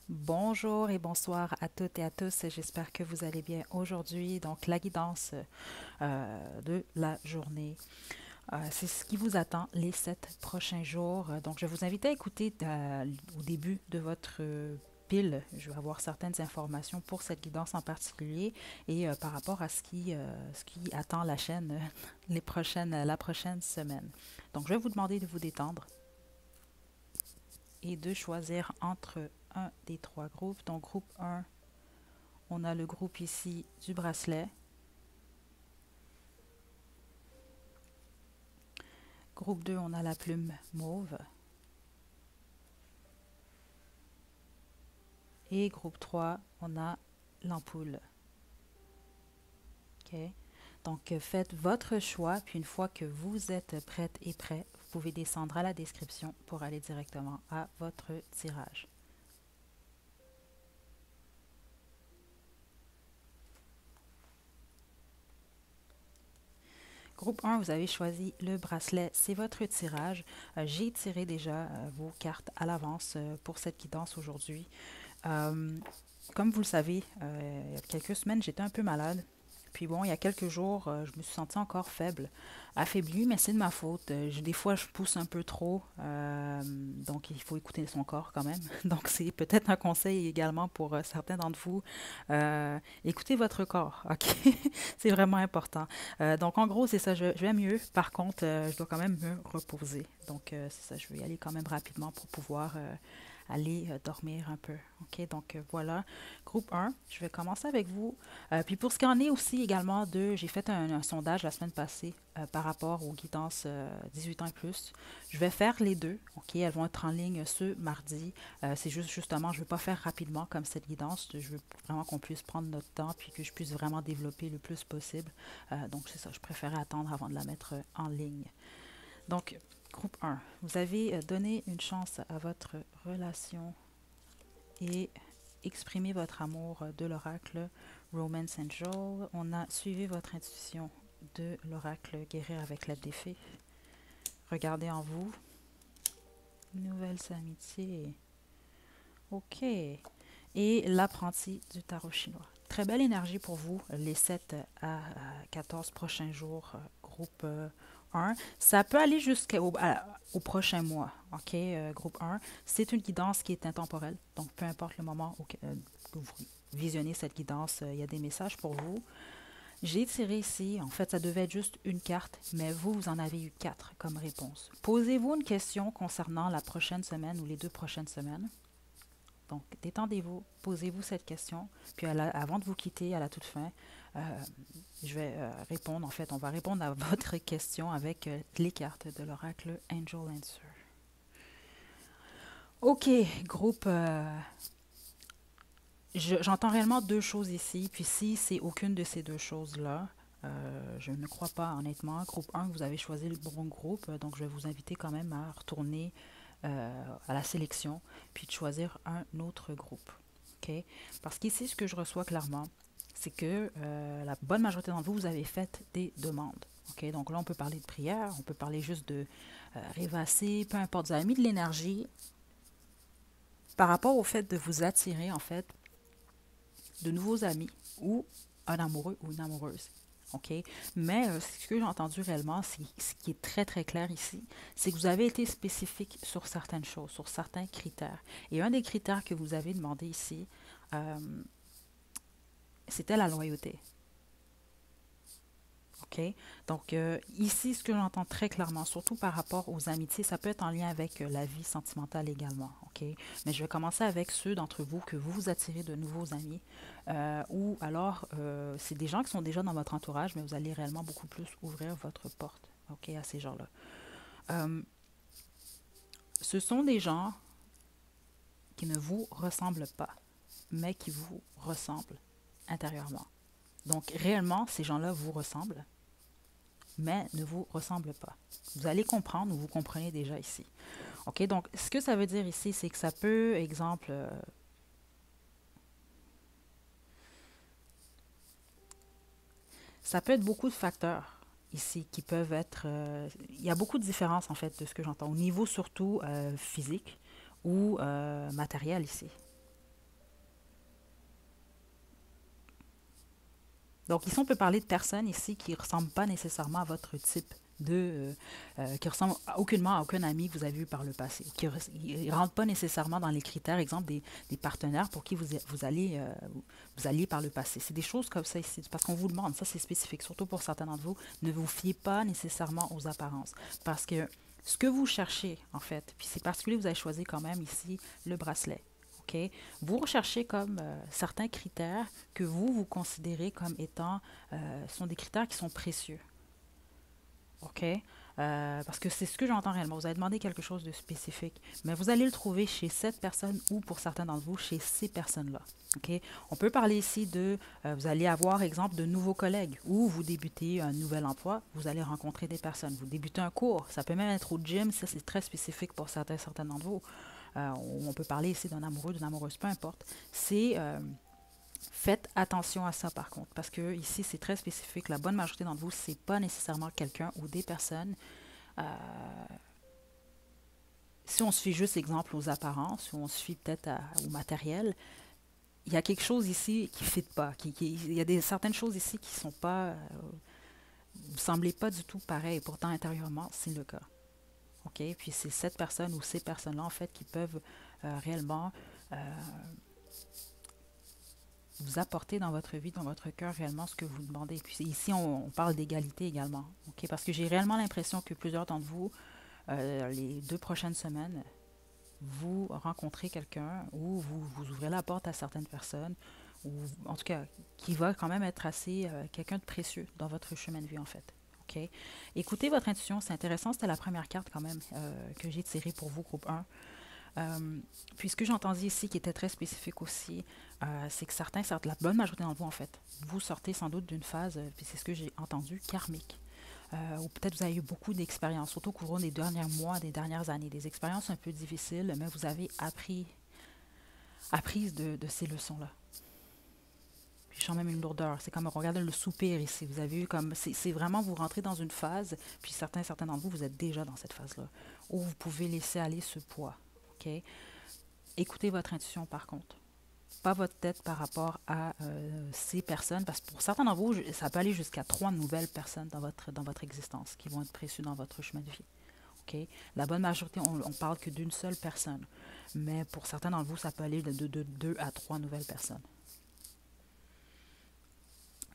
Bonjour et bonsoir à toutes et à tous. J'espère que vous allez bien aujourd'hui. Donc, la guidance de la journée, c'est ce qui vous attend les 7 prochains jours. Donc, je vous invite à écouter au début de votre pile. Je vais avoir certaines informations pour cette guidance en particulier et par rapport à ce qui attend la chaîne la prochaine semaine. Donc, je vais vous demander de vous détendre et de choisir entre un des trois groupes. Donc, groupe 1, on a le groupe ici du bracelet. Groupe 2, on a la plume mauve. Et groupe 3, on a l'ampoule. OK? Donc, faites votre choix, puis une fois que vous êtes prête et prêt, vous pouvez descendre à la description pour aller directement à votre tirage. Groupe 1, vous avez choisi le bracelet, c'est votre tirage. J'ai tiré déjà vos cartes à l'avance pour cette guidance aujourd'hui. Euh, Comme vous le savez, il y a quelques semaines, j'étais un peu malade. Puis bon, il y a quelques jours, je me suis sentie encore faible, affaiblie, mais c'est de ma faute. Des fois, je pousse un peu trop, donc il faut écouter son corps quand même. Donc c'est peut-être un conseil également pour certains d'entre vous. Écoutez votre corps, ok? C'est vraiment important. Donc en gros, c'est ça, je vais mieux. Par contre, je dois quand même me reposer. Donc c'est ça, je vais y aller quand même rapidement pour pouvoir aller dormir un peu. OK, donc voilà. Groupe 1, je vais commencer avec vous. Puis pour ce qui en est aussi également de, j'ai fait un sondage la semaine passée par rapport aux guidances 18 ans et plus. Je vais faire les deux. OK, elles vont être en ligne ce mardi. C'est juste justement, je ne veux pas faire rapidement comme cette guidance. Je veux vraiment qu'on puisse prendre notre temps puis que je puisse vraiment développer le plus possible. Donc c'est ça, je préférais attendre avant de la mettre en ligne. Donc, groupe 1, vous avez donné une chance à votre relation et exprimé votre amour de l'oracle Romance Angel. On a suivi votre intuition de l'oracle Guérir avec l'aide des fées. Regardez en vous. Nouvelles amitiés. OK. Et l'apprenti du tarot chinois. Très belle énergie pour vous, les 7 à 14 prochains jours, groupe 1. Ça peut aller jusqu'au prochain mois, OK, groupe 1. C'est une guidance qui est intemporelle, donc peu importe le moment que vous visionnez cette guidance, il y a des messages pour vous. J'ai tiré ici, en fait, ça devait être juste une carte, mais vous, vous en avez eu 4 comme réponse. Posez-vous une question concernant la prochaine semaine ou les 2 prochaines semaines. Donc, détendez-vous, posez-vous cette question, puis avant de vous quitter à la toute fin, euh, je vais répondre, en fait, on va répondre à votre question avec les cartes de l'oracle Angel Answer. OK, groupe, j'entends réellement deux choses ici, puis si c'est aucune de ces deux choses-là, je ne crois pas honnêtement. Groupe 1, vous avez choisi le bon groupe, donc je vais vous inviter quand même à retourner à la sélection, puis de choisir un autre groupe. OK? Parce qu'ici, ce que je reçois clairement, c'est que la bonne majorité d'entre vous, vous avez fait des demandes. OK? Donc là, on peut parler de prière, on peut parler juste de rêvasser, peu importe. Vous avez mis de l'énergie par rapport au fait de vous attirer, en fait, de nouveaux amis ou un amoureux ou une amoureuse. OK? Mais ce que j'ai entendu réellement, ce qui est très, très clair ici, c'est que vous avez été spécifique sur certaines choses, sur certains critères. Et un des critères que vous avez demandé ici, euh, c'était la loyauté. OK? Donc, ici, ce que j'entends très clairement, surtout par rapport aux amitiés, ça peut être en lien avec la vie sentimentale également. OK? Mais je vais commencer avec ceux d'entre vous que vous vous attirez de nouveaux amis ou alors c'est des gens qui sont déjà dans votre entourage, mais vous allez réellement beaucoup plus ouvrir votre porte, OK, à ces gens-là. Euh, Ce sont des gens qui ne vous ressemblent pas, mais qui vous ressemblent intérieurement. Donc, réellement, ces gens-là vous ressemblent, mais ne vous ressemblent pas. Vous allez comprendre ou vous comprenez déjà ici. OK, donc ce que ça veut dire ici, c'est que ça peut, exemple, ça peut être beaucoup de facteurs ici qui peuvent être... il y a beaucoup de différences en fait de ce que j'entends, au niveau surtout physique ou matériel ici. Donc ici, on peut parler de personnes ici qui ne ressemblent pas nécessairement à votre type qui ressemblent aucunement à aucun ami que vous avez eu par le passé, qui ne rentrent pas nécessairement dans les critères, exemple, des partenaires pour qui vous alliez par le passé. C'est des choses comme ça ici, parce qu'on vous demande, ça c'est spécifique, surtout pour certains d'entre vous, ne vous fiez pas nécessairement aux apparences, parce que ce que vous cherchez, en fait, puis c'est particulier, vous avez choisi quand même ici le bracelet. OK? Vous recherchez comme certains critères que vous considérez comme étant, sont des critères qui sont précieux. OK? Parce que c'est ce que j'entends réellement. Vous avez demandé quelque chose de spécifique, mais vous allez le trouver chez cette personne ou pour certains d'entre vous, chez ces personnes-là. OK? On peut parler ici de, vous allez avoir, exemple, de nouveaux collègues ou vous débutez un nouvel emploi, vous allez rencontrer des personnes. Vous débutez un cours, ça peut même être au gym, ça c'est très spécifique pour certains d'entre vous. On peut parler ici d'un amoureux, d'une amoureuse, peu importe. Faites attention à ça par contre, parce que ici c'est très spécifique. La bonne majorité d'entre vous, c'est pas nécessairement quelqu'un ou des personnes. euh, Si on se fie juste exemple aux apparences, ou on se fie peut-être au matériel, il y a quelque chose ici qui ne fit pas. Il y a certaines choses ici qui sont pas, vous ne semblez pas du tout pareil. Pourtant intérieurement, c'est le cas. OK? Puis c'est cette personne ou ces personnes-là en fait qui peuvent réellement vous apporter dans votre vie, dans votre cœur, réellement ce que vous demandez. Puis ici, on parle d'égalité également. OK? Parce que j'ai réellement l'impression que plusieurs d'entre vous, les 2 prochaines semaines, vous rencontrez quelqu'un ou vous ouvrez la porte à certaines personnes, ou en tout cas, qui va quand même être assez quelqu'un de précieux dans votre chemin de vie, en fait. OK? Écoutez votre intuition, c'est intéressant. C'était la première carte quand même que j'ai tirée pour vous, groupe 1. Puis ce que j'ai entendu ici, qui était très spécifique aussi, c'est que la bonne majorité d'entre vous, en fait, vous sortez sans doute d'une phase, puis c'est ce que j'ai entendu, karmique. Ou peut-être vous avez eu beaucoup d'expériences, surtout au cours des derniers mois, des dernières années, des expériences un peu difficiles, mais vous avez appris de ces leçons-là. Puis je sens même une lourdeur. C'est comme, regardez le soupir ici. Vous avez eu comme, c'est vraiment, vous rentrez dans une phase, puis certains d'entre vous, vous êtes déjà dans cette phase-là, où vous pouvez laisser aller ce poids. OK? Écoutez votre intuition par contre. Pas votre tête par rapport à ces personnes, parce que pour certains d'entre vous, ça peut aller jusqu'à 3 nouvelles personnes dans votre existence qui vont être précieuses dans votre chemin de vie. Okay? La bonne majorité, on parle que d'une seule personne, mais pour certains d'entre vous, ça peut aller de 2 à 3 nouvelles personnes.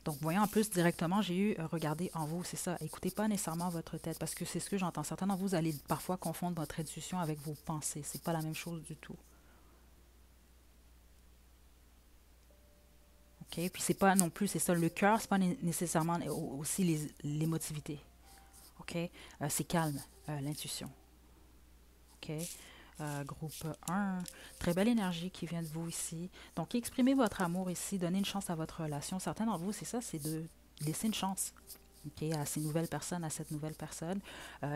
Donc, voyons en plus directement, j'ai eu regardez en vous, c'est ça. Écoutez pas nécessairement votre tête, parce que c'est ce que j'entends. Certains d'entre vous allez parfois confondre votre intuition avec vos pensées. C'est pas la même chose du tout. OK? Puis c'est pas non plus, c'est ça, le cœur, c'est pas nécessairement aussi l'émotivité. OK? C'est calme, l'intuition. OK? Groupe 1, très belle énergie qui vient de vous ici. Donc, exprimez votre amour ici, donnez une chance à votre relation. Certains d'entre vous, c'est ça, c'est de laisser une chance. Okay, à ces nouvelles personnes, à cette nouvelle personne.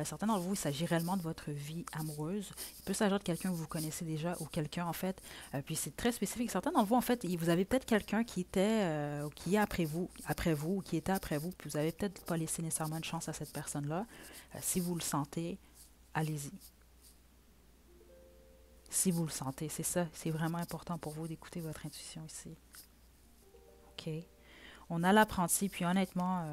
Certains d'entre vous, il s'agit réellement de votre vie amoureuse. Il peut s'agir de quelqu'un que vous connaissez déjà ou quelqu'un, en fait, puis c'est très spécifique. Certains d'entre vous, en fait, vous avez peut-être quelqu'un qui est après vous, ou qui était après vous, puis vous n'avez peut-être pas laissé nécessairement une chance à cette personne-là. Si vous le sentez, allez-y. Si vous le sentez, c'est ça. C'est vraiment important pour vous d'écouter votre intuition ici. OK? On a l'apprenti, puis honnêtement,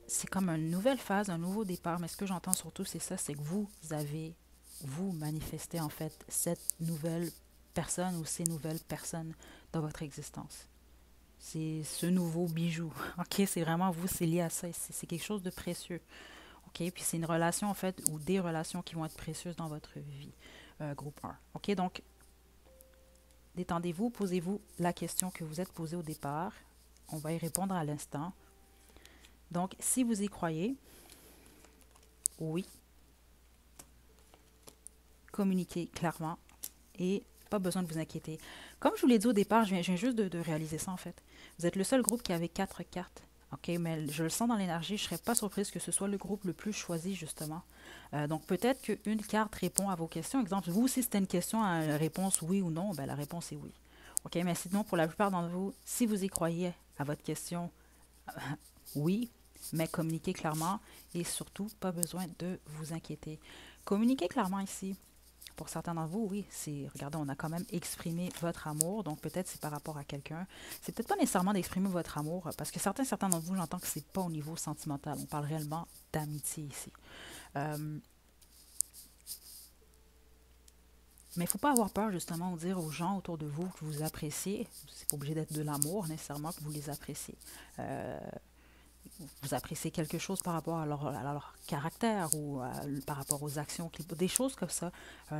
c'est comme une nouvelle phase, un nouveau départ, mais ce que j'entends surtout, c'est ça, c'est que vous manifestez en fait cette nouvelle personne ou ces nouvelles personnes dans votre existence. C'est ce nouveau bijou, ok? C'est vraiment vous, c'est lié à ça, c'est quelque chose de précieux, ok? Puis c'est une relation en fait, ou des relations qui vont être précieuses dans votre vie, groupe 1. Ok, donc détendez-vous, posez-vous la question que vous êtes posée au départ. On va y répondre à l'instant. Donc, si vous y croyez, oui, communiquez clairement et pas besoin de vous inquiéter. Comme je vous l'ai dit au départ, je viens juste de réaliser ça en fait. Vous êtes le seul groupe qui avait 4 cartes. OK, mais je le sens dans l'énergie, je ne serais pas surprise que ce soit le groupe le plus choisi, justement. Donc, peut-être qu'une carte répond à vos questions. Exemple, vous, si c'était une question à réponse oui ou non, ben, la réponse est oui. OK, mais sinon, pour la plupart d'entre vous, si vous y croyez à votre question, oui, mais communiquez clairement et surtout, pas besoin de vous inquiéter. Communiquez clairement ici. pour certains d'entre vous, oui, c'est, regardez, on a quand même exprimé votre amour, donc peut-être c'est par rapport à quelqu'un. C'est peut-être pas nécessairement d'exprimer votre amour, parce que certains d'entre vous, j'entends que c'est pas au niveau sentimental. On parle réellement d'amitié ici. Euh, mais il ne faut pas avoir peur, justement, de dire aux gens autour de vous que vous appréciez. C'est pas obligé d'être de l'amour, nécessairement, que vous les appréciez. Euh, vous appréciez quelque chose par rapport à leur caractère ou par rapport aux actions, des choses comme ça.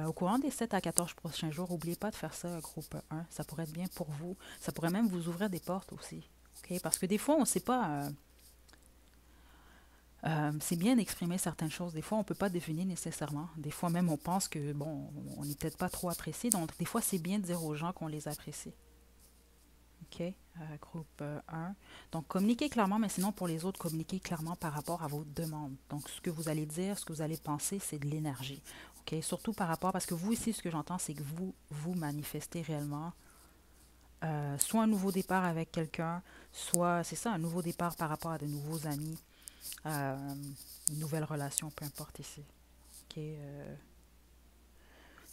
Au courant des 7 à 14 prochains jours, n'oubliez pas de faire ça, groupe 1. Ça pourrait être bien pour vous. Ça pourrait même vous ouvrir des portes aussi. Okay? Parce que des fois, on ne sait pas... c'est bien d'exprimer certaines choses. Des fois, on ne peut pas deviner nécessairement. Des fois, même, on pense que, bon, on n'est peut-être pas trop apprécié. Donc, des fois, c'est bien de dire aux gens qu'on les apprécie. OK? Groupe 1. Donc, communiquez clairement, mais sinon, pour les autres, communiquez clairement par rapport à vos demandes. Donc, ce que vous allez dire, ce que vous allez penser, c'est de l'énergie. OK? Surtout par rapport, parce que vous ici, ce que j'entends, c'est que vous manifestez réellement soit un nouveau départ avec quelqu'un, soit, c'est ça, un nouveau départ par rapport à de nouveaux amis, euh, une nouvelle relation, peu importe ici. OK?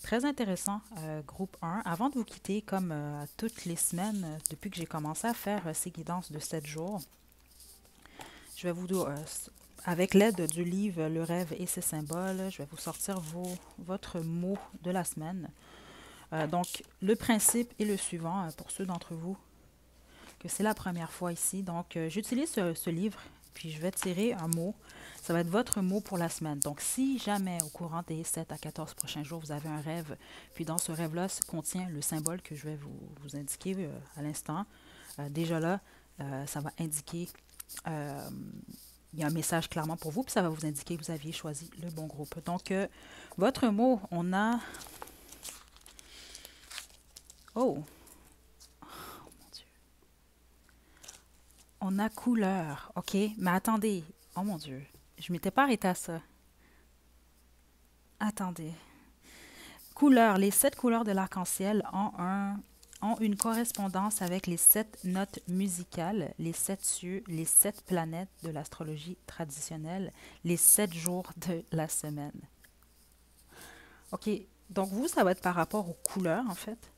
Très intéressant, groupe 1. Avant de vous quitter, comme toutes les semaines, depuis que j'ai commencé à faire ces guidances de 7 jours, je vais vous, avec l'aide du livre Le rêve et ses symboles, je vais vous sortir votre mot de la semaine. Donc, le principe est le suivant pour ceux d'entre vous que c'est la première fois ici. Donc, j'utilise ce livre, puis je vais tirer un mot. Ça va être votre mot pour la semaine. Donc, si jamais au courant des 7 à 14 prochains jours, vous avez un rêve, puis dans ce rêve-là contient le symbole que je vais vous indiquer à l'instant, déjà là, ça va indiquer, il y a un message clairement pour vous, puis ça va vous indiquer que vous aviez choisi le bon groupe. Donc, votre mot, on a... Oh! On a couleur, OK? Mais attendez. Oh mon Dieu. Je m'étais pas arrêtée à ça. Attendez. Couleur. Les 7 couleurs de l'arc-en-ciel ont une correspondance avec les 7 notes musicales, les 7 cieux, les 7 planètes de l'astrologie traditionnelle, les 7 jours de la semaine. OK. Donc, vous, ça va être par rapport aux couleurs, en fait.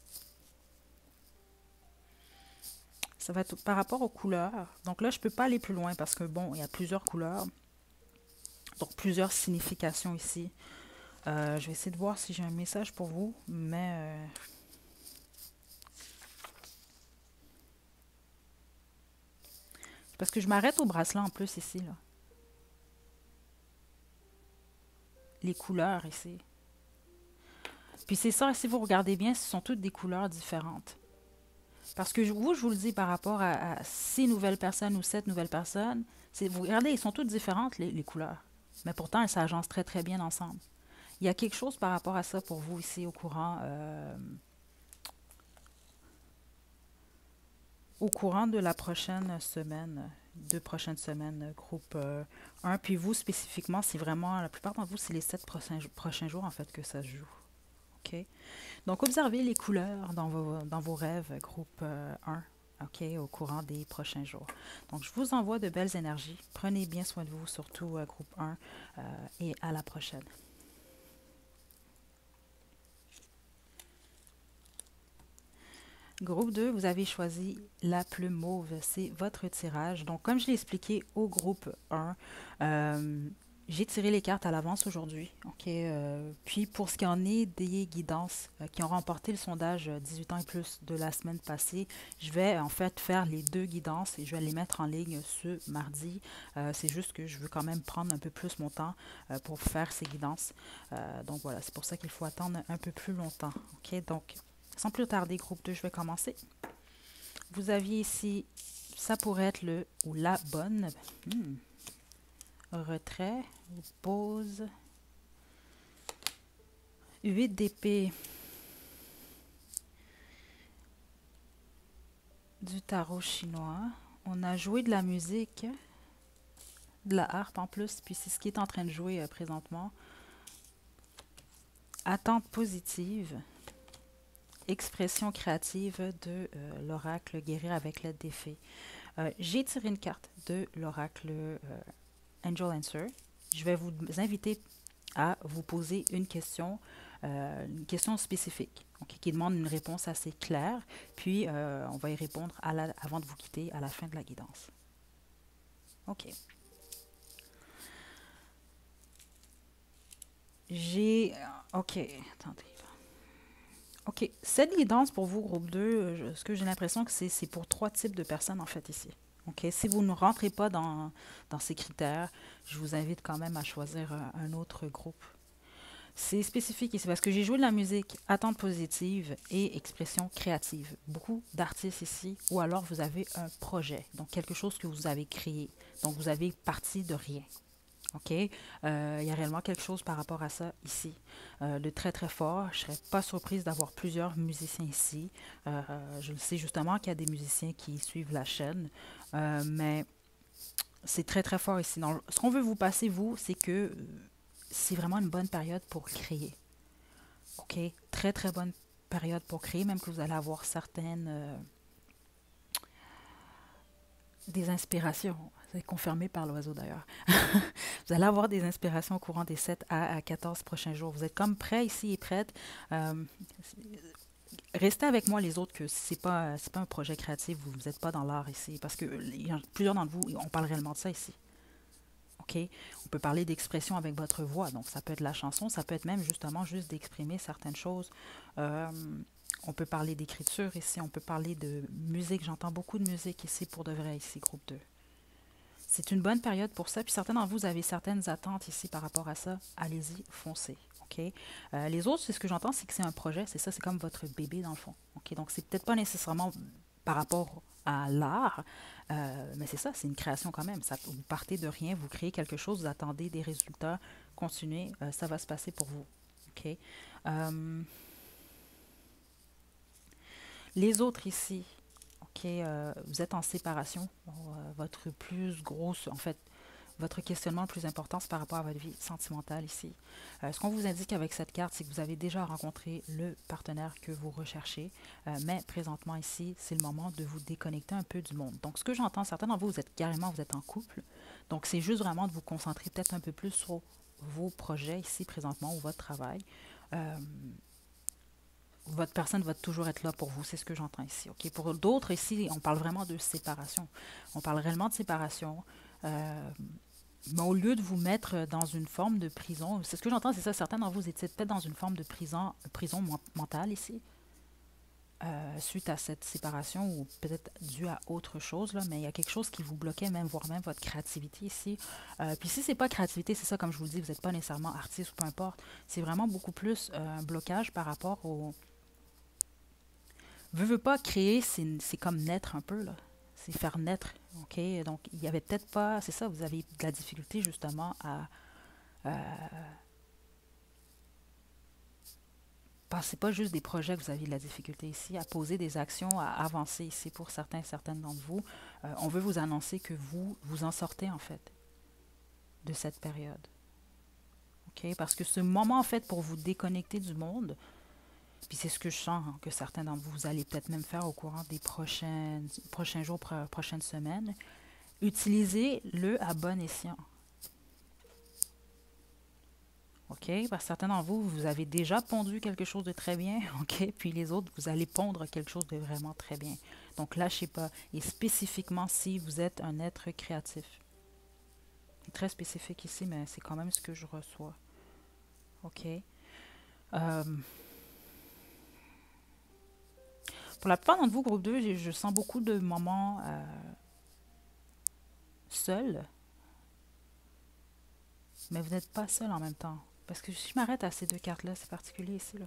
Ça va être par rapport aux couleurs. Donc là, je ne peux pas aller plus loin parce que, bon, il y a plusieurs couleurs. Donc, plusieurs significations ici. Je vais essayer de voir si j'ai un message pour vous, mais... parce que je m'arrête au bracelet en plus ici, là. Les couleurs ici. Puis c'est ça, si vous regardez bien, ce sont toutes des couleurs différentes. Parce que vous, je vous le dis par rapport à 6 nouvelles personnes ou 7 nouvelles personnes, vous regardez, ils sont toutes différentes, les couleurs. Mais pourtant, elles s'agencent très, très bien ensemble. Il y a quelque chose par rapport à ça pour vous ici au courant de la prochaine semaine, 2 prochaines semaines, groupe 1. Puis vous, spécifiquement, c'est vraiment, la plupart d'entre vous, c'est les 7 prochains jours, en fait, que ça se joue. OK? Donc, observez les couleurs dans vos rêves, groupe 1. OK, au courant des prochains jours. Donc, je vous envoie de belles énergies. Prenez bien soin de vous, surtout groupe 1, et à la prochaine. Groupe 2, vous avez choisi la plume mauve. C'est votre tirage. Donc, comme je l'ai expliqué au groupe 1, j'ai tiré les cartes à l'avance aujourd'hui. OK? Puis, pour ce qui en est des guidances qui ont remporté le sondage 18 ans et plus de la semaine passée, je vais en fait faire les 2 guidances et je vais les mettre en ligne ce mardi. C'est juste que je veux quand même prendre un peu plus mon temps pour faire ces guidances. Donc, voilà, c'est pour ça qu'il faut attendre un peu plus longtemps. OK? Donc, sans plus tarder, groupe 2, je vais commencer. Vous aviez ici, ça pourrait être le ou la bonne. Retrait, pause. 8 d'épée. Du tarot chinois. On a joué de la musique, de la harpe en plus, puis c'est ce qui est en train de jouer présentement. Attente positive. Expression créative de l'oracle guérir avec l'aide des fées. J'ai tiré une carte de l'oracle Angel Answer. Je vais vous inviter à vous poser une question une question spécifique, ok, qui demande une réponse assez claire, puis on va y répondre avant de vous quitter à la fin de la guidance. OK. J'ai... OK, attendez. OK, cette guidance pour vous, groupe 2, ce que j'ai l'impression que c'est pour trois types de personnes en fait ici. OK, si vous ne rentrez pas dans ces critères, je vous invite quand même à choisir un autre groupe. C'est spécifique ici parce que j'ai joué de la musique attente positive et expression créative. Beaucoup d'artistes ici, ou alors vous avez un projet, donc quelque chose que vous avez créé. Donc vous avez parti de rien. OK? Il y a réellement quelque chose par rapport à ça ici. De très, très fort. Je ne serais pas surprise d'avoir plusieurs musiciens ici. Je le sais justement qu'il y a des musiciens qui suivent la chaîne, mais c'est très, très fort ici. Donc, ce qu'on veut vous passer, vous, c'est que c'est vraiment une bonne période pour créer. OK? Très, très bonne période pour créer, même que vous allez avoir certaines des inspirations. C'est confirmé par l'oiseau d'ailleurs. Vous allez avoir des inspirations au courant des 7 à 14 prochains jours. Vous êtes comme prêts ici et prêtes. Euh, Restez avec moi les autres que c'est pas un projet créatif, vous n'êtes pas dans l'art ici. Parce que plusieurs d'entre vous, on parle réellement de ça ici. OK? On peut parler d'expression avec votre voix. Donc, ça peut être la chanson, ça peut être même justement juste d'exprimer certaines choses. Euh, on peut parler d'écriture ici, on peut parler de musique. J'entends beaucoup de musique ici pour de vrai, ici, groupe 2. C'est une bonne période pour ça. Puis certains d'entre vous avez certaines attentes ici par rapport à ça. Allez-y, foncez. OK? Les autres, c'est ce que j'entends, c'est que c'est un projet. C'est ça, c'est comme votre bébé dans le fond. OK? Donc, c'est peut-être pas nécessairement par rapport à l'art, mais c'est ça, c'est une création quand même. Ça, vous partez de rien, vous créez quelque chose, vous attendez des résultats, continuez, ça va se passer pour vous. OK? Euh, les autres ici, OK, vous êtes en séparation. Bon, votre plus grosse, en fait, votre questionnement le plus important, c'est par rapport à votre vie sentimentale ici. Ce qu'on vous indique avec cette carte, c'est que vous avez déjà rencontré le partenaire que vous recherchez, mais présentement ici, c'est le moment de vous déconnecter un peu du monde. Donc, ce que j'entends, certains d'entre vous, vous êtes en couple. Donc, c'est juste vraiment de vous concentrer peut-être un peu plus sur vos projets ici présentement ou votre travail. Euh, votre personne va toujours être là pour vous, c'est ce que j'entends ici. Ok. Pour d'autres, ici, on parle vraiment de séparation. On parle réellement de séparation. Euh, mais au lieu de vous mettre dans une forme de prison, c'est ce que j'entends, c'est ça, certains d'entre vous étaient peut-être dans une forme de prison mentale ici, suite à cette séparation ou peut-être dû à autre chose, là, mais il y a quelque chose qui vous bloquait même, voire même votre créativité ici. Puis si c'est pas créativité, c'est ça, comme je vous le dis, vous n'êtes pas nécessairement artiste ou peu importe, c'est vraiment beaucoup plus un blocage par rapport au... Veux pas créer, c'est comme naître un peu, là. C'est faire naître, OK? Donc, il y avait peut-être pas... C'est ça, vous avez de la difficulté, justement, à... c'est pas juste des projets que vous avez de la difficulté ici, à poser des actions, à avancer ici pour certains et certaines d'entre vous. On veut vous annoncer que vous en sortez, en fait, de cette période. OK? Parce que ce moment, en fait, pour vous déconnecter du monde, puis c'est ce que je sens, hein, que certains d'entre vous, vous allez peut-être même faire au courant des prochains jours, prochaines semaines, utilisez-le à bon escient. OK? Parce que certains d'entre vous, vous avez déjà pondu quelque chose de très bien, OK? Puis les autres, vous allez pondre quelque chose de vraiment très bien. Donc, lâchez pas. Et spécifiquement, si vous êtes un être créatif. C'est très spécifique ici, mais c'est quand même ce que je reçois. OK? Euh, pour la plupart d'entre vous, groupe 2, je sens beaucoup de moments seuls, mais vous n'êtes pas seul en même temps. Parce que si je m'arrête à ces deux cartes-là, c'est particulier ici, là.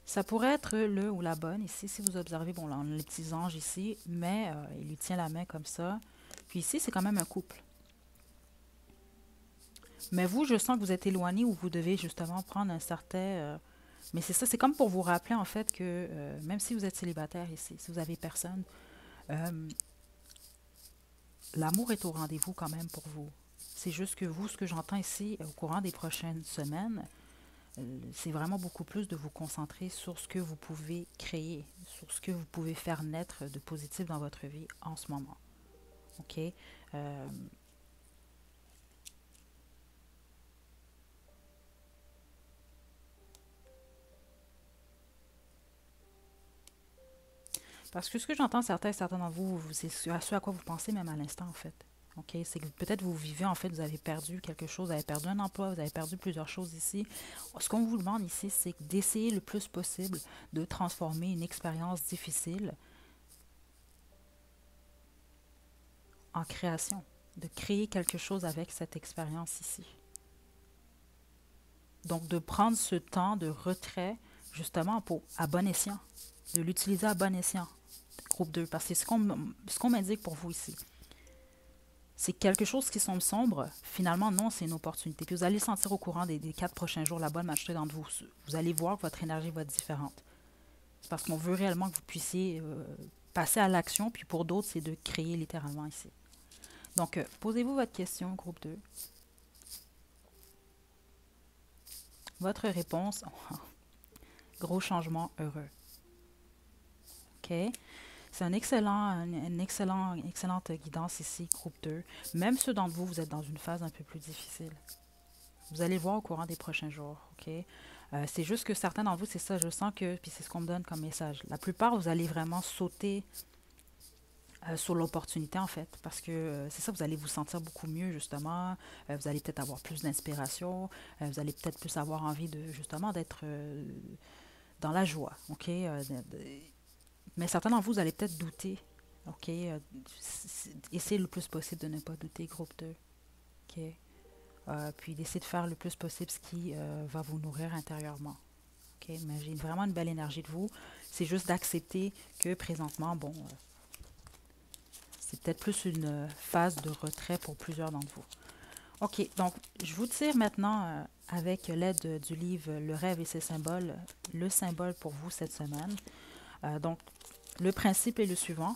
Ça pourrait être le ou la bonne ici, si vous observez, bon, là, on a les petits anges ici, mais il lui tient la main comme ça. Puis ici, c'est quand même un couple. Mais vous, je sens que vous êtes éloigné ou vous devez justement prendre un certain... mais c'est ça, c'est comme pour vous rappeler en fait que même si vous êtes célibataire ici, si vous avez personne, euh, l'amour est au rendez-vous quand même pour vous. C'est juste que vous, ce que j'entends ici, au courant des prochaines semaines, c'est vraiment beaucoup plus de vous concentrer sur ce que vous pouvez créer, sur ce que vous pouvez faire naître de positif dans votre vie en ce moment. OK? Euh, Parce que ce que j'entends certains d'entre vous, c'est ce à quoi vous pensez même à l'instant, en fait. OK? C'est que peut-être vous vivez, en fait, vous avez perdu quelque chose, vous avez perdu un emploi, vous avez perdu plusieurs choses ici. Ce qu'on vous demande ici, c'est d'essayer le plus possible de transformer une expérience difficile en création, de créer quelque chose avec cette expérience ici. Donc, de prendre ce temps de retrait, justement, à bon escient, de l'utiliser à bon escient, groupe 2, parce que ce qu'on m'indique pour vous ici, c'est quelque chose qui semble sombre, finalement, non, c'est une opportunité. Puis vous allez sentir au courant des 4 prochains jours la bonne maturité d'entre vous. Vous allez voir que votre énergie va être différente. C'est parce qu'on veut réellement que vous puissiez passer à l'action, puis pour d'autres, c'est de créer littéralement ici. Donc, posez-vous votre question, groupe 2. Votre réponse, gros changement heureux. OK? C'est excellente guidance ici, groupe 2. Même ceux d'entre vous, vous êtes dans une phase un peu plus difficile. Vous allez voir au courant des prochains jours, OK? C'est juste que certains d'entre vous, c'est ça, je sens que, puis c'est ce qu'on me donne comme message. La plupart, vous allez vraiment sauter sur l'opportunité, en fait, parce que c'est ça, vous allez vous sentir beaucoup mieux, justement. Vous allez peut-être avoir plus d'inspiration. Vous allez peut-être plus avoir envie de, justement, d'être dans la joie, OK? Mais certains d'entre vous, vous allez peut-être douter. OK? Essayez le plus possible de ne pas douter, groupe 2. OK? Puis d'essayer de faire le plus possible ce qui va vous nourrir intérieurement. OK? Mais j'ai vraiment une belle énergie de vous. C'est juste d'accepter que présentement, bon, c'est peut-être plus une phase de retrait pour plusieurs d'entre vous. OK, donc je vous tire maintenant avec l'aide du livre Le rêve et ses symboles, le symbole pour vous cette semaine. Donc, le principe est le suivant.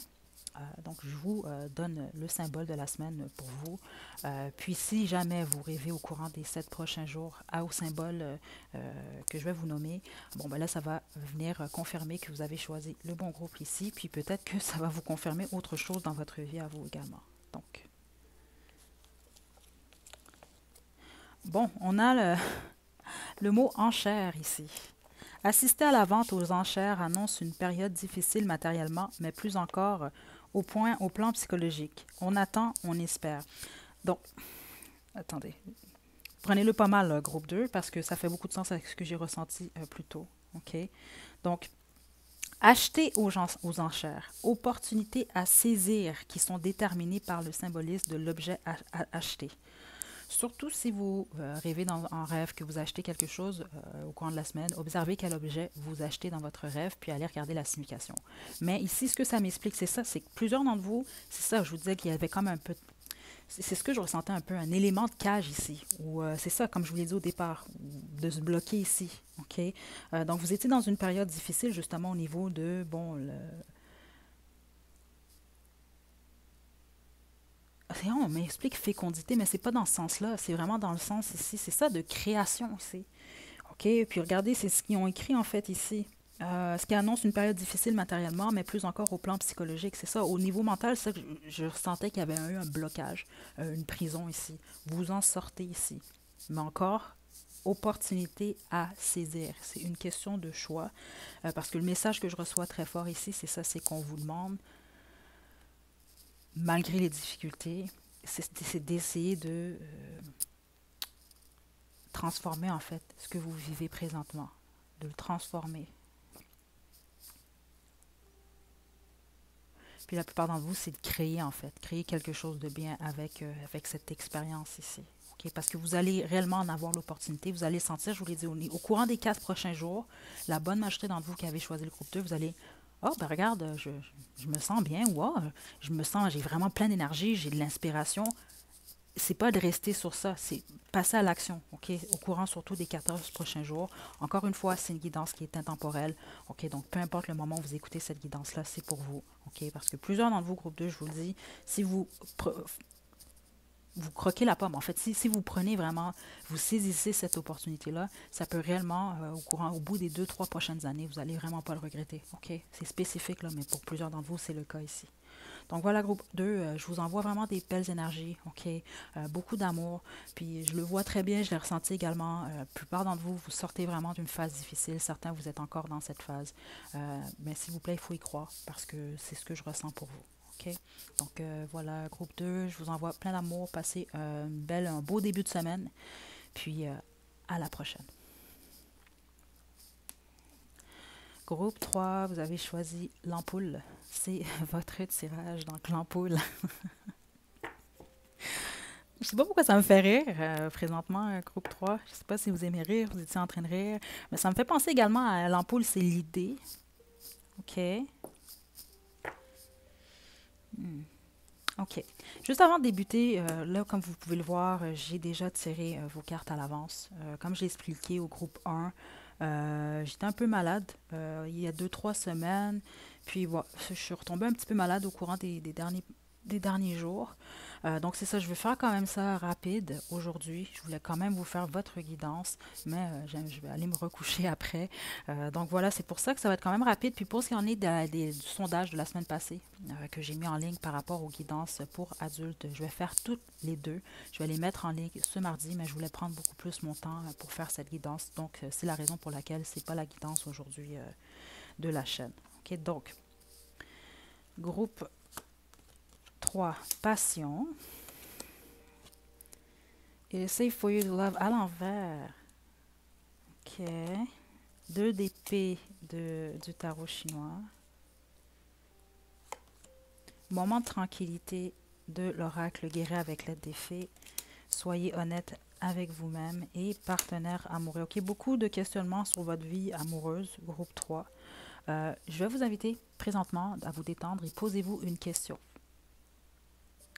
Donc, je vous donne le symbole de la semaine pour vous. Puis, si jamais vous rêvez au courant des 7 prochains jours au symbole que je vais vous nommer, bon, ben là, ça va venir confirmer que vous avez choisi le bon groupe ici. Puis, peut-être que ça va vous confirmer autre chose dans votre vie à vous également. Donc, bon, on a le mot enchère ici. Assister à la vente aux enchères annonce une période difficile matériellement, mais plus encore au plan psychologique. On attend, on espère. Donc, attendez. Prenez-le pas mal, là, groupe 2, parce que ça fait beaucoup de sens avec ce que j'ai ressenti plus tôt. OK? Donc, acheter aux enchères. Opportunités à saisir qui sont déterminées par le symbolisme de l'objet acheté. Surtout si vous rêvez en rêve que vous achetez quelque chose au cours de la semaine, observez quel objet vous achetez dans votre rêve, puis allez regarder la signification. Mais ici, ce que ça m'explique, c'est ça, c'est que plusieurs d'entre vous, c'est ça, je vous disais qu'il y avait comme un peu, c'est ce que je ressentais un peu, un élément de cage ici, ou c'est ça, comme je vous l'ai dit au départ, de se bloquer ici, OK? Donc, vous étiez dans une période difficile, justement, au niveau de, bon, on m'explique fécondité, mais c'est pas dans ce sens-là. C'est vraiment dans le sens ici. C'est ça de création ici. OK? Puis regardez, c'est ce qu'ils ont écrit en fait ici. Ce qui annonce une période difficile matériellement, mais plus encore au plan psychologique. C'est ça. Au niveau mental, c'est ça que je ressentais qu'il y avait eu un blocage, une prison ici. Vous en sortez ici. Mais encore, opportunité à saisir. C'est une question de choix. Parce que le message que je reçois très fort ici, c'est ça, c'est qu'on vous demande malgré les difficultés, c'est d'essayer de transformer en fait ce que vous vivez présentement, de le transformer. Puis la plupart d'entre vous, c'est de créer en fait, créer quelque chose de bien avec cette expérience ici. Okay? Parce que vous allez réellement en avoir l'opportunité, vous allez sentir, je vous l'ai dit, au courant des 4 prochains jours, la bonne majorité d'entre vous qui avez choisi le groupe 2, vous allez oh, ben regarde, je me sens bien, wow, j'ai vraiment plein d'énergie, j'ai de l'inspiration. C'est pas de rester sur ça, c'est passer à l'action, OK? Au courant surtout des 14 prochains jours. Encore une fois, c'est une guidance qui est intemporelle, OK? Donc, peu importe le moment où vous écoutez cette guidance-là, c'est pour vous, OK? Parce que plusieurs d'entre vous, groupe 2, je vous le dis, si vous croquez la pomme. En fait, si vous prenez vraiment, vous saisissez cette opportunité-là, ça peut réellement, au bout des 2-3 prochaines années, vous n'allez vraiment pas le regretter. OK? C'est spécifique, là, mais pour plusieurs d'entre vous, c'est le cas ici. Donc voilà, groupe 2, je vous envoie vraiment des belles énergies, OK? Beaucoup d'amour. Puis je le vois très bien, je l'ai ressenti également. La plupart d'entre vous, vous sortez vraiment d'une phase difficile. Certains, vous êtes encore dans cette phase. Mais s'il vous plaît, il faut y croire parce que c'est ce que je ressens pour vous. OK? Donc voilà, groupe 2, je vous envoie plein d'amour. Passez un beau début de semaine. Puis à la prochaine. Groupe 3, vous avez choisi l'ampoule. C'est votre tirage, donc l'ampoule. Je sais pas pourquoi ça me fait rire présentement, groupe 3. Je sais pas si vous aimez rire, vous étiez en train de rire. Mais ça me fait penser également à l'ampoule, c'est l'idée. OK. Hmm. OK. Juste avant de débuter, là, comme vous pouvez le voir, j'ai déjà tiré vos cartes à l'avance. Comme je l'ai expliqué au groupe 1, j'étais un peu malade il y a 2, 3 semaines. Puis voilà, je suis retombée un petit peu malade au courant des derniers jours. Donc c'est ça, je vais faire quand même ça rapide aujourd'hui. Je voulais quand même vous faire votre guidance, mais je vais aller me recoucher après. Donc voilà, c'est pour ça que ça va être quand même rapide. Puis pour ce qui en est du sondage de la semaine passée que j'ai mis en ligne par rapport aux guidances pour adultes, je vais faire toutes les deux. Je vais les mettre en ligne ce mardi, mais je voulais prendre beaucoup plus mon temps pour faire cette guidance. Donc c'est la raison pour laquelle c'est pas la guidance aujourd'hui de la chaîne. OK, donc groupe 3, passion. It is safe for you to love à l'envers. OK. 2 d'épée du tarot chinois. Moment de tranquillité de l'oracle guéri avec l'aide des fées. Soyez honnête avec vous-même et partenaire amoureux. OK, beaucoup de questionnements sur votre vie amoureuse, groupe 3. Je vais vous inviter présentement à vous détendre et posez-vous une question.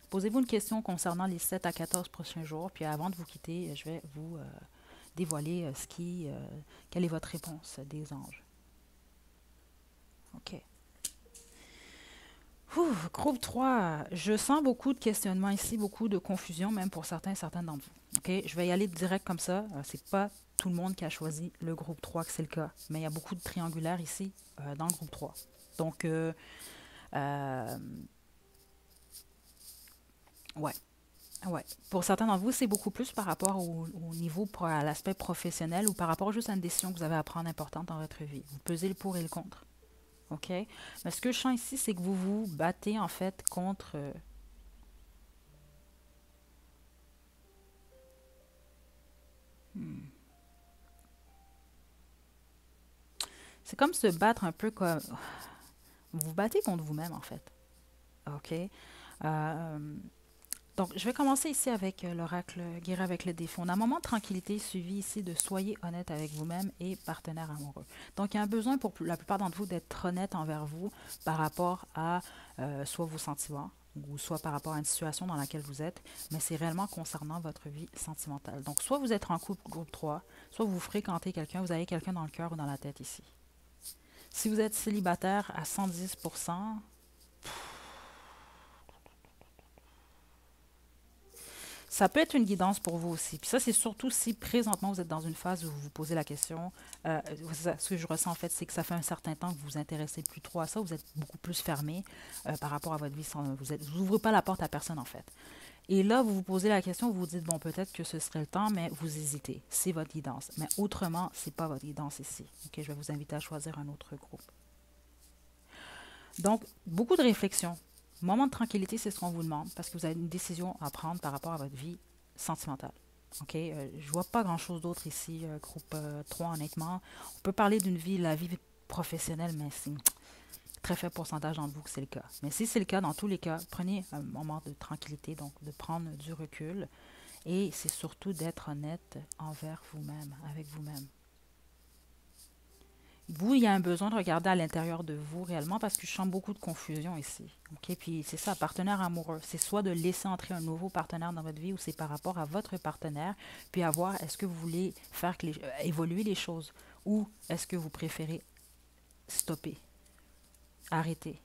Posez-vous une question concernant les 7 à 14 prochains jours, puis avant de vous quitter, je vais vous dévoiler quelle est votre réponse des anges. OK. Groupe 3, je sens beaucoup de questionnements ici, beaucoup de confusion, même pour certaines d'entre vous. OK, je vais y aller direct comme ça. C'est pas tout le monde qui a choisi le groupe 3 que c'est le cas, mais il y a beaucoup de triangulaires ici dans le groupe 3. Donc, ouais. Ouais. Pour certains d'entre vous, c'est beaucoup plus par rapport au niveau, à l'aspect professionnel ou par rapport juste à une décision que vous avez à prendre importante dans votre vie. Vous pesez le pour et le contre. OK? Mais ce que je sens ici, c'est que vous vous battez en fait contre. Hmm. C'est comme se battre un peu comme. Vous vous battez contre vous-même en fait. OK? Euh, Donc, je vais commencer ici avec l'oracle guéri avec le défaut. On a un moment de tranquillité suivi ici de soyez honnête avec vous-même et partenaire amoureux. Donc, il y a un besoin pour la plupart d'entre vous d'être honnête envers vous par rapport à soit vos sentiments ou soit par rapport à une situation dans laquelle vous êtes, mais c'est réellement concernant votre vie sentimentale. Donc, soit vous êtes en couple groupe 3, soit vous fréquentez quelqu'un, vous avez quelqu'un dans le cœur ou dans la tête ici. Si vous êtes célibataire à 110%, ça peut être une guidance pour vous aussi. Puis ça, c'est surtout si présentement vous êtes dans une phase où vous vous posez la question. Ce que je ressens en fait, c'est que ça fait un certain temps que vous vous intéressez plus trop à ça. Vous êtes beaucoup plus fermé par rapport à votre vie. Vous n'ouvrez pas la porte à personne en fait. Et là, vous vous posez la question, vous vous dites, bon, peut-être que ce serait le temps, mais vous hésitez. C'est votre guidance. Mais autrement, c'est pas votre guidance ici. Ok, je vais vous inviter à choisir un autre groupe. Donc, beaucoup de réflexion. Moment de tranquillité, c'est ce qu'on vous demande parce que vous avez une décision à prendre par rapport à votre vie sentimentale. OK? Je vois pas grand-chose d'autre ici, groupe 3, honnêtement. On peut parler d'une vie, la vie professionnelle, mais c'est très faible pourcentage d'entre vous que c'est le cas. Mais si c'est le cas, dans tous les cas, prenez un moment de tranquillité, donc de prendre du recul. Et c'est surtout d'être honnête envers vous-même, avec vous-même. Vous, il y a un besoin de regarder à l'intérieur de vous réellement parce que je sens beaucoup de confusion ici. OK? Puis c'est ça, partenaire amoureux. C'est soit de laisser entrer un nouveau partenaire dans votre vie ou c'est par rapport à votre partenaire, puis à voir est-ce que vous voulez faire évoluer les choses ou est-ce que vous préférez stopper, arrêter.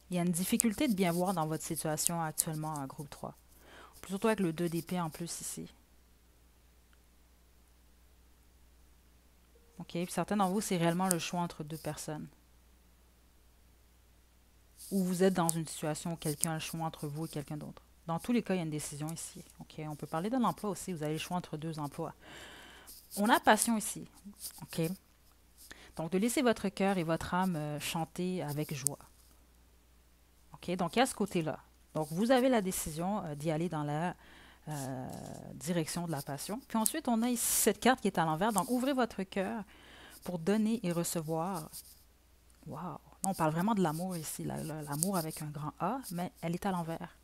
Il y a une difficulté de bien voir dans votre situation actuellement en groupe 3. surtout avec le 2 d'épée en plus ici. OK? Puis certains d'entre vous, c'est réellement le choix entre deux personnes. Ou vous êtes dans une situation où quelqu'un a le choix entre vous et quelqu'un d'autre. Dans tous les cas, il y a une décision ici. OK? On peut parler d'un emploi aussi. Vous avez le choix entre deux emplois. On a passion ici. OK? Donc, de laisser votre cœur et votre âme chanter avec joie. OK? Donc, il y a ce côté-là. Donc, vous avez la décision d'y aller dans la direction de la passion. Puis ensuite, on a ici cette carte qui est à l'envers. Donc, ouvrez votre cœur pour donner et recevoir. Wow! On parle vraiment de l'amour ici, l'amour avec un grand A, mais elle est à l'envers.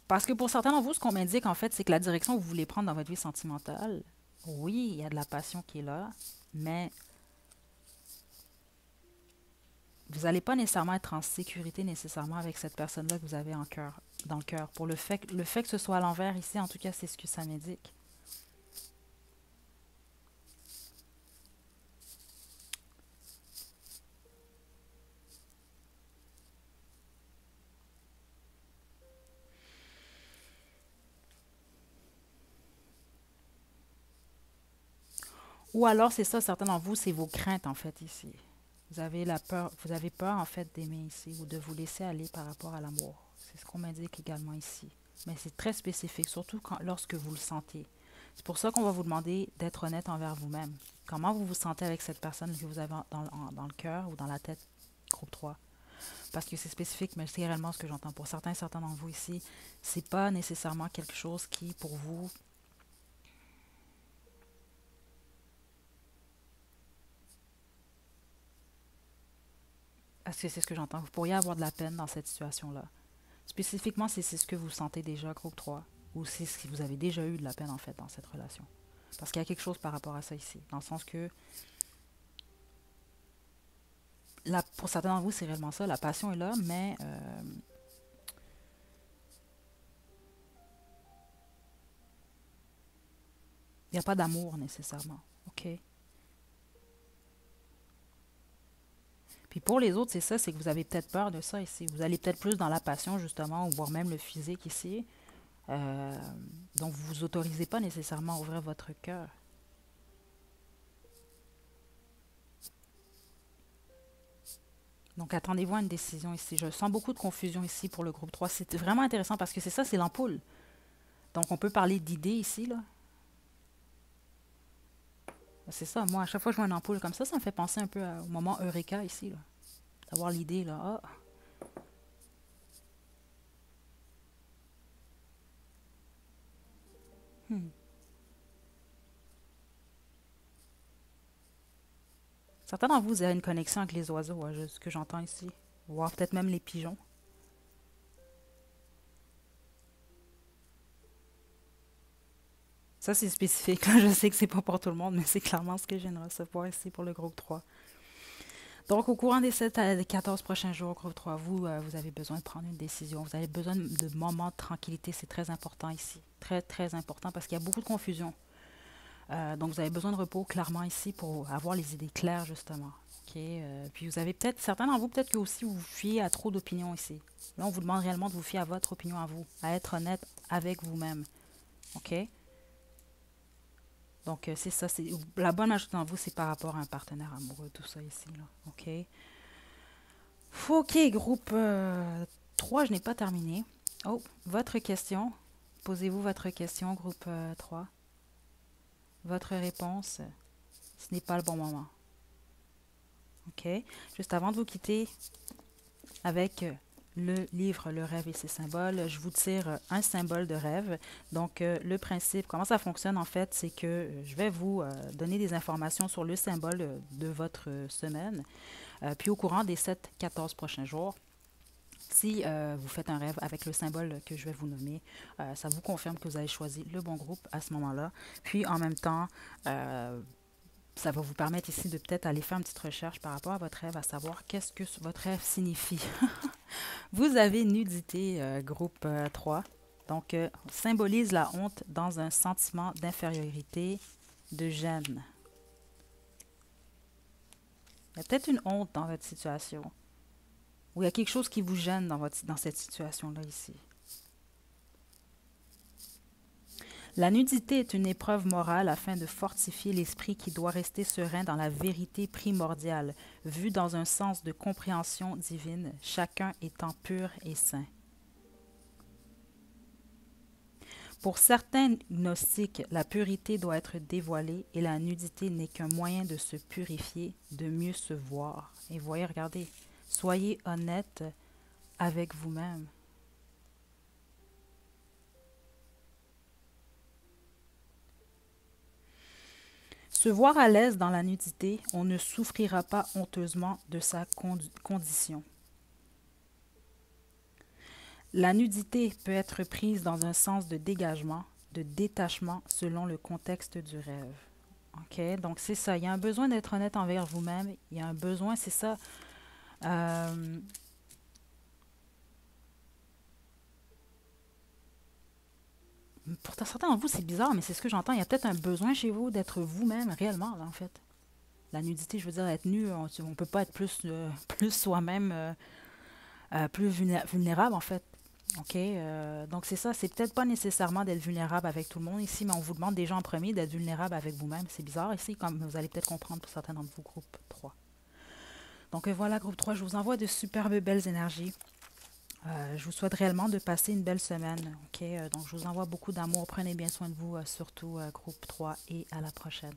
Parce que pour certains d'entre vous, ce qu'on m'indique, en fait, c'est que la direction que vous voulez prendre dans votre vie sentimentale, oui, il y a de la passion qui est là, mais vous n'allez pas nécessairement être en sécurité nécessairement avec cette personne-là que vous avez dans le cœur. Pour le fait que ce soit à l'envers ici, en tout cas, c'est ce que ça m'indique. Ou alors, c'est ça, certains d'entre vous, c'est vos craintes, en fait, ici. Vous avez peur, en fait, d'aimer ici ou de vous laisser aller par rapport à l'amour. C'est ce qu'on m'indique également ici. Mais c'est très spécifique, surtout lorsque vous le sentez. C'est pour ça qu'on va vous demander d'être honnête envers vous-même. Comment vous vous sentez avec cette personne que vous avez dans le cœur ou dans la tête, groupe 3. Parce que c'est spécifique, mais c'est réellement ce que j'entends. Pour certains d'entre vous ici, c'est pas nécessairement quelque chose qui, pour vous, parce que c'est ce que j'entends, vous pourriez avoir de la peine dans cette situation-là. Spécifiquement, c'est ce que vous sentez déjà, groupe 3, ou c'est ce que vous avez déjà eu de la peine, en fait, dans cette relation. Parce qu'il y a quelque chose par rapport à ça ici, dans le sens que, pour certains d'entre vous, c'est réellement ça, la passion est là, mais il n'y a pas d'amour nécessairement, OK? Puis pour les autres, c'est ça, c'est que vous avez peut-être peur de ça ici. Vous allez peut-être plus dans la passion, justement, ou voire même le physique ici. Donc, vous ne vous autorisez pas nécessairement à ouvrir votre cœur. Donc, attendez-vous à une décision ici. Je sens beaucoup de confusion ici pour le groupe 3. C'est vraiment intéressant parce que c'est ça, c'est l'ampoule. Donc, on peut parler d'idées ici, là. C'est ça, moi, à chaque fois que je vois une ampoule comme ça me fait penser un peu au moment Eureka ici, là. D'avoir l'idée, là. Ah. Hmm. Certains d'entre vous avez une connexion avec les oiseaux, ce que j'entends ici. Voire peut-être même les pigeons. Ça, c'est spécifique. Là, je sais que c'est pas pour tout le monde, mais c'est clairement ce que je viens de recevoir ici pour le groupe 3. Donc, au courant des 7 à 14 prochains jours, groupe 3, vous avez besoin de prendre une décision. Vous avez besoin de moments de tranquillité. C'est très important ici. Très, très important parce qu'il y a beaucoup de confusion. Donc, vous avez besoin de repos clairement ici pour avoir les idées claires, justement. OK? Puis, vous avez peut-être, certains d'entre vous, peut-être que aussi vous vous fiez à trop d'opinions ici. Là, on vous demande réellement de vous fier à votre opinion à vous, à être honnête avec vous-même. OK? Donc, c'est ça. La bonne majorité d'entre vous, c'est par rapport à un partenaire amoureux, tout ça ici. Là. OK? OK, groupe 3, je n'ai pas terminé. Oh, votre question. Posez-vous votre question, groupe 3. Votre réponse, ce n'est pas le bon moment. OK? Juste avant de vous quitter avec le livre Le rêve et ses symboles, je vous tire un symbole de rêve. Donc, le principe, comment ça fonctionne en fait, c'est que je vais vous donner des informations sur le symbole de votre semaine. Puis au courant des 7-14 prochains jours, si vous faites un rêve avec le symbole que je vais vous nommer, ça vous confirme que vous avez choisi le bon groupe à ce moment-là. Puis en même temps, ça va vous permettre ici de peut-être aller faire une petite recherche par rapport à votre rêve, à savoir qu'est-ce que votre rêve signifie. Vous avez nudité, groupe 3. Donc, symbolise la honte dans un sentiment d'infériorité, de gêne. Il y a peut-être une honte dans votre situation. Ou il y a quelque chose qui vous gêne dans cette situation-là ici. La nudité est une épreuve morale afin de fortifier l'esprit qui doit rester serein dans la vérité primordiale, vue dans un sens de compréhension divine, chacun étant pur et saint. Pour certains gnostiques, la purité doit être dévoilée et la nudité n'est qu'un moyen de se purifier, de mieux se voir. Et voyez, regardez, soyez honnête avec vous-même. Se voir à l'aise dans la nudité, on ne souffrira pas honteusement de sa condition. La nudité peut être prise dans un sens de dégagement, de détachement selon le contexte du rêve. OK? Donc, c'est ça. Il y a un besoin d'être honnête envers vous-même. Il y a un besoin, c'est ça. euh, pour certains d'entre vous, c'est bizarre, mais c'est ce que j'entends. Il y a peut-être un besoin chez vous d'être vous-même réellement, là, en fait. La nudité, je veux dire, être nu, on ne peut pas être plus soi-même, plus vulnérable, en fait. OK? Donc, c'est ça. C'est peut-être pas nécessairement d'être vulnérable avec tout le monde ici, mais on vous demande déjà en premier d'être vulnérable avec vous-même. C'est bizarre ici, comme vous allez peut-être comprendre pour certains d'entre vous, groupe 3. Donc, voilà, groupe 3, je vous envoie de superbes belles énergies. Je vous souhaite réellement de passer une belle semaine. OK? Donc, je vous envoie beaucoup d'amour. Prenez bien soin de vous, surtout groupe 3, et à la prochaine.